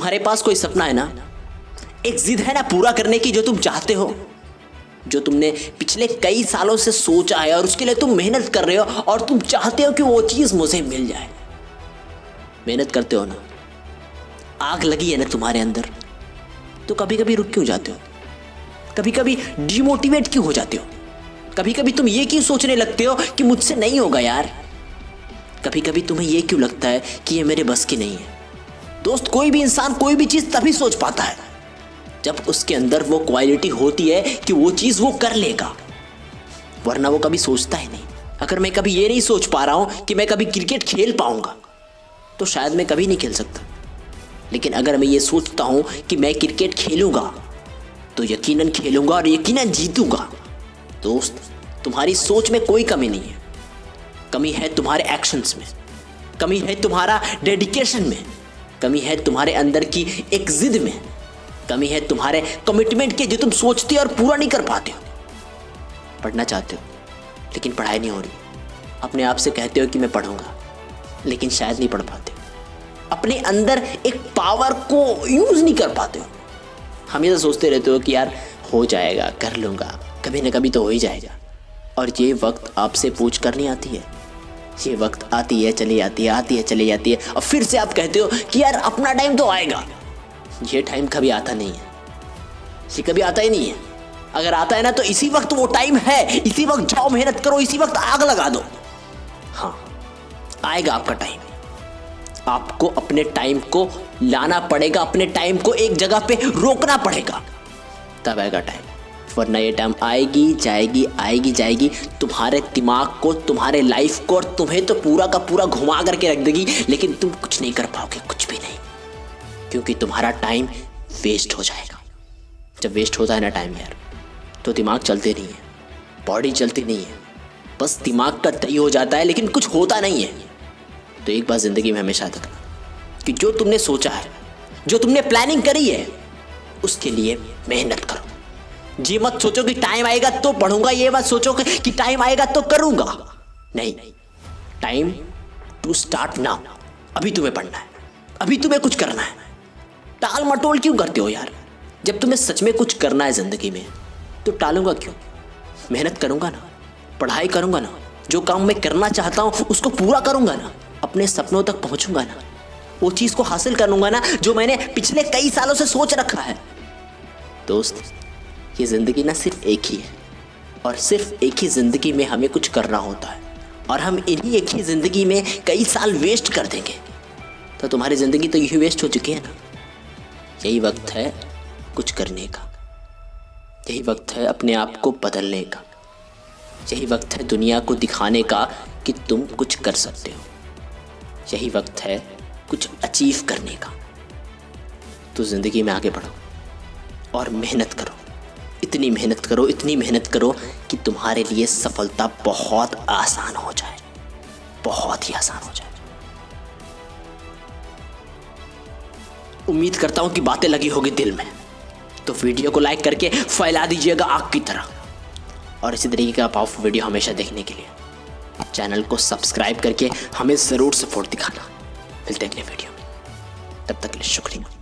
तुम्हारे पास कोई सपना है ना, एक जिद है ना पूरा करने की, जो तुम चाहते हो, जो तुमने पिछले कई सालों से सोचा है और उसके लिए तुम मेहनत कर रहे हो और तुम चाहते हो कि वो चीज मुझे मिल जाए। मेहनत करते हो ना, आग लगी है ना तुम्हारे अंदर, तो कभी कभी रुक क्यों जाते हो? कभी कभी डिमोटिवेट क्यों हो जाते हो? कभी कभी तुम ये क्यों सोचने लगते हो कि मुझसे नहीं होगा यार? कभी कभी तुम्हें ये क्यों लगता है कि ये मेरे बस की नहीं है? दोस्त, कोई भी इंसान कोई भी चीज तभी सोच पाता है जब उसके अंदर वो क्वालिटी होती है कि वो चीज वो कर लेगा, वरना वो कभी सोचता ही नहीं। अगर मैं कभी ये नहीं सोच पा रहा हूं कि मैं कभी क्रिकेट खेल पाऊंगा, तो शायद मैं कभी नहीं खेल सकता। लेकिन अगर मैं ये सोचता हूं कि मैं क्रिकेट खेलूंगा, तो यकीनन खेलूंगा और यकीनन जीतूंगा। दोस्त, तुम्हारी सोच में कोई कमी नहीं है, कमी है तुम्हारे एक्शंस में, कमी है तुम्हारा डेडिकेशन में, कमी है तुम्हारे अंदर की एक जिद में, कमी है तुम्हारे कमिटमेंट के, जो तुम सोचते हो और पूरा नहीं कर पाते हो। पढ़ना चाहते हो लेकिन पढ़ाई नहीं हो रही, अपने आप से कहते हो कि मैं पढ़ूंगा, लेकिन शायद नहीं पढ़ पाते। अपने अंदर एक पावर को यूज नहीं कर पाते हो, हमेशा सोचते रहते हो कि यार हो जाएगा, कर लूंगा, कभी ना कभी तो हो ही जाएगा। और ये वक्त आपसे पूछ कर नहीं आती है, ये वक्त आती है चली जाती है, आती है चली जाती है, और फिर से आप कहते हो कि यार अपना टाइम तो आएगा। ये टाइम कभी आता नहीं है, ये कभी आता ही नहीं है। अगर आता है ना तो इसी वक्त वो टाइम है, इसी वक्त जाओ, मेहनत करो, इसी वक्त आग लगा दो। हाँ, आएगा आपका टाइम, आपको अपने टाइम को लाना पड़ेगा, अपने टाइम को एक जगह पे रोकना पड़ेगा, तब आएगा टाइम। वरना ये टाइम आएगी जाएगी, आएगी जाएगी, तुम्हारे दिमाग को, तुम्हारे लाइफ को और तुम्हें तो पूरा का पूरा घुमा करके रख देगी, लेकिन तुम कुछ नहीं कर पाओगे, कुछ भी नहीं, क्योंकि तुम्हारा टाइम वेस्ट हो जाएगा। जब वेस्ट होता है ना टाइम यार, तो दिमाग चलते नहीं है, बॉडी चलती नहीं है, बस दिमाग का तय हो जाता है, लेकिन कुछ होता नहीं है। तो एक बात ज़िंदगी में हमेशा याद रखना कि जो तुमने सोचा है, जो तुमने प्लानिंग करी है, उसके लिए मेहनत करो। जी मत सोचो कि टाइम आएगा तो पढ़ूंगा, ये मत सोचो कि टाइम आएगा तो करूंगा। नहीं, टाइम टू स्टार्ट नाउ। अभी तुम्हें पढ़ना है, अभी तुम्हें कुछ करना है। टाल मटोल क्यों करते हो यार? जब तुम्हें सच में कुछ करना है जिंदगी में, तो टालूंगा क्यों? मेहनत करूंगा ना, पढ़ाई करूंगा ना, जो काम मैं करना चाहता हूं उसको पूरा करूंगा ना, अपने सपनों तक पहुंचूंगा ना, वो चीज को हासिल करूंगा ना जो मैंने पिछले कई सालों से सोच रखा है। दोस्त, ये जिंदगी ना सिर्फ एक ही है, और सिर्फ एक ही जिंदगी में हमें कुछ करना होता है, और हम इन्हीं एक ही जिंदगी में कई साल वेस्ट कर देंगे, तो तुम्हारी जिंदगी तो यही वेस्ट हो चुकी है ना। यही वक्त है कुछ करने का, यही वक्त है अपने आप को बदलने का, यही वक्त है दुनिया को दिखाने का कि तुम कुछ कर सकते हो, यही वक्त है कुछ अचीव करने का। तो ज़िंदगी में आगे बढ़ो और मेहनत करो, इतनी मेहनत करो, इतनी मेहनत करो कि तुम्हारे लिए सफलता बहुत आसान हो जाए, बहुत ही आसान हो जाए। उम्मीद करता हूं कि बातें लगी होगी दिल में, तो वीडियो को लाइक करके फैला दीजिएगा आग की तरह। और इसी तरीके का पावरफुल वीडियो हमेशा देखने के लिए चैनल को सब्सक्राइब करके हमें ज़रूर सपोर्ट दिखाना। मिलते हैं अगले वीडियो में, तब तक के लिए शुक्रिया।